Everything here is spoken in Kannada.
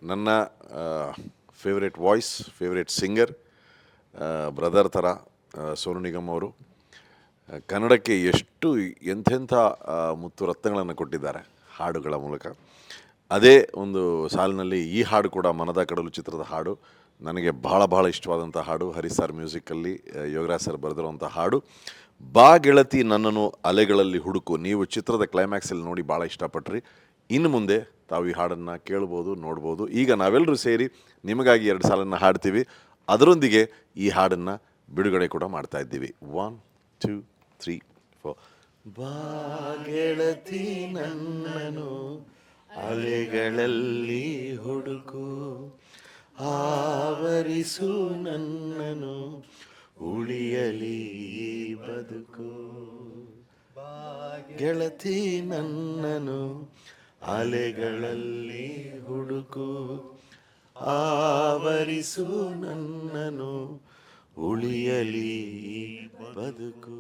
ನನ್ನ favourite voice, favourite singer, brother ಥರ ಸೋನು ನಿಗಮ್ ಅವರು ಕನ್ನಡಕ್ಕೆ ಎಷ್ಟು ಎಂಥೆಂಥ ಮುತ್ತು ರತ್ನಗಳನ್ನು ಕೊಟ್ಟಿದ್ದಾರೆ ಹಾಡುಗಳ ಮೂಲಕ. ಅದೇ ಒಂದು ಸಾಲಿನಲ್ಲಿ ಈ ಹಾಡು ಕೂಡ ಮನದ ಕಡಲು ಚಿತ್ರದ ಹಾಡು. ನನಗೆ ಬಹಳ ಇಷ್ಟವಾದಂಥ ಹಾಡು. ಹರಿಸಾರ್ ಮ್ಯೂಸಿಕಲ್ಲಿ ಯೋಗರಾಜ್ ಸರ್ ಬರೆದಿರುವಂಥ ಹಾಡು. ಬಾ ಗೆಳತಿ ನನ್ನನ್ನು ಅಲೆಗಳಲ್ಲಿ ಹುಡುಕು. ನೀವು ಚಿತ್ರದ ಕ್ಲೈಮ್ಯಾಕ್ಸಲ್ಲಿ ನೋಡಿ ಭಾಳ ಇಷ್ಟಪಟ್ರಿ. ಇನ್ನು ಮುಂದೆ ತಾವು ಈ ಹಾಡನ್ನು ಕೇಳ್ಬೋದು, ನೋಡ್ಬೋದು. ಈಗ ನಾವೆಲ್ಲರೂ ಸೇರಿ ನಿಮಗಾಗಿ 2 ಸಾಲನ್ನು ಹಾಡ್ತೀವಿ. ಅದರೊಂದಿಗೆ ಈ ಹಾಡನ್ನು ಬಿಡುಗಡೆ ಕೂಡ ಮಾಡ್ತಾ ಇದ್ದೀವಿ. 1 2 3 4. ಬಾ ಗೆಳತಿ ನನ್ನನು ಅಲೆಗಳಲ್ಲಿ ಹುಡುಕು, ಆವರಿಸು ನನ್ನನು ಉಳಿಯಲಿ ಬದುಕು. ಬಾ ಗೆಳತಿ ನನ್ನನು ಅಲೆಗಳಲ್ಲಿ ಹುಡುಕು, ಆವರಿಸು ನನ್ನನು ಉಳಿಯಲಿ ಬದುಕು.